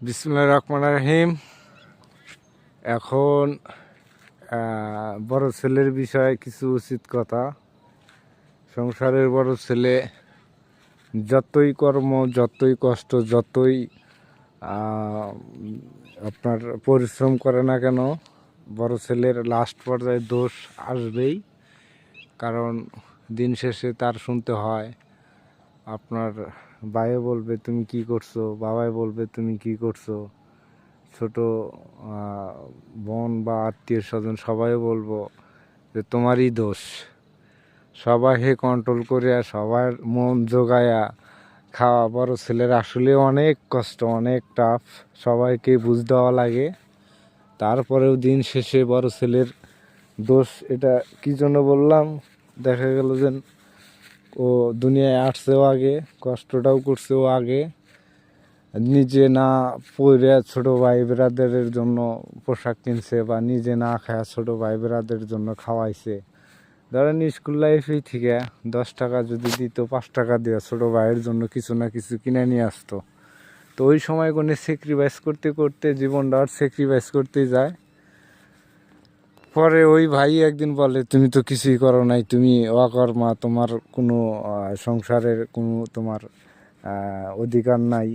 বিসমিল্লাহির রহমানির রহিম। এখন বড় ছেলের বিষয়ে কিছু উচিত কথা। সংসারের বড় ছেলে যতই কর্ম, যতই কষ্ট, যতই আপনার পরিশ্রম করে না কেন, বড় ছেলের লাস্ট পর্যায়ে দোষ আসবেই। কারণ দিন শেষে তার শুনতে হয়, আপনার ভাইও বলবে তুমি কি করছো, বাবাই বলবে তুমি কি করছো, ছোট বোন বা আত্মীয় স্বজন সবাই বলবো যে তোমারই দোষ। সবাইকে কন্ট্রোল করে সবার মন জোগায়া খাওয়া বড় ছেলের আসলে অনেক কষ্ট, অনেক টাফ, সবাইকে বুঝ দেওয়া লাগে। তারপরেও দিন শেষে বড় ছেলের দোষ। এটা কি জন্য বললাম, দেখা গেল যে ও দুনিয়ায় আসছেও আগে, কষ্টটাও করছেও আগে, নিজে না পরে ছোট ভাই বেড়াদের জন্য পোশাক কিনছে বা নিজে না খায় ছোট ভাই বেড়াদের জন্য খাওয়াইছে। ধরেন স্কুল লাইফেই থেকে 10 টাকা যদি দিত, 5 টাকা দিয়ে ছোট ভাইয়ের জন্য কিছু না কিছু কিনে নিয়ে আসতো। তো ওই সময় কোনো স্যাক্রিফাইস করতে করতে জীবনটা আর স্যাক্রিফাইস করতেই যায়। পরে ওই ভাই একদিন বলে তুমি তো কিছুই করো নাই, তুমি অকর্মা, তোমার কোনো সংসারের কোনো তোমার অধিকার নাই,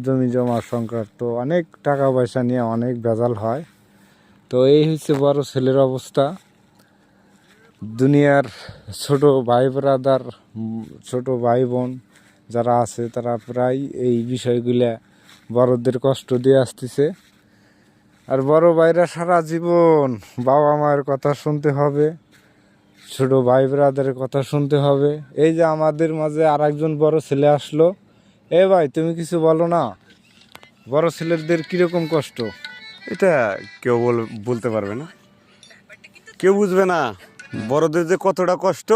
জমি জমার সংকট, তো অনেক টাকা পয়সা নিয়ে অনেক ভেজাল হয়। তো এই হচ্ছে বড় ছেলের অবস্থা। দুনিয়ার ছোট ভাই ব্রাদার, ছোট ভাই বোন যারা আছে তারা প্রায় এই বিষয়গুলা বড়দের কষ্ট দিয়ে আসতেছে। আর বড় ভাইরা সারা জীবন বাবা মায়ের কথা শুনতে হবে, ছোট ভাই ব্রাদারের কথা শুনতে হবে। এই যে আমাদের মাঝে আর একজন বড় ছেলে আসলো, এ ভাই তুমি কিছু বলো না, বড় ছেলেদের কিরকম কষ্ট? এটা কেউ বলতে পারবে না, কেউ বুঝবে না। বড়দের যে কতটা কষ্ট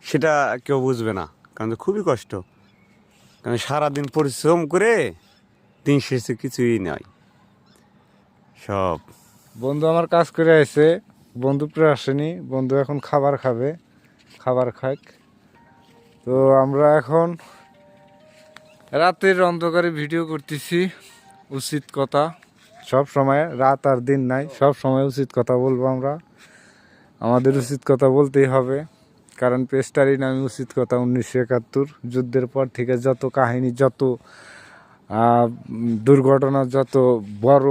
সেটা কেউ বুঝবে না, কারণ খুবই কষ্ট। কারণ সারাদিন পরিশ্রম করে দিন শেষে কিছুই নয় সব। বন্ধু আমার কাজ করে আছে, বন্ধু প্রায় আসেনি, বন্ধু এখন খাবার খাবে, খাবার খাক। তো আমরা এখন রাতের অন্ধকারে ভিডিও করতেছি। উচিত কথা সব সময়, রাত আর দিন নাই, সব সময় উচিত কথা বলবো আমরা। আমাদের উচিত কথা বলতেই হবে, কারণ পেস্টারই নামে উচিত কথা। 1971 যুদ্ধের পর থেকে যত কাহিনী, যত দুর্ঘটনা, যত বড়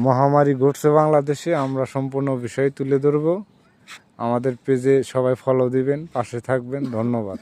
মহামারী ঘটছে বাংলাদেশে, আমরা সম্পূর্ণ বিষয় তুলে ধরব। আমাদের পেজে সবাই ফলো দিবেন, পাশে থাকবেন। ধন্যবাদ।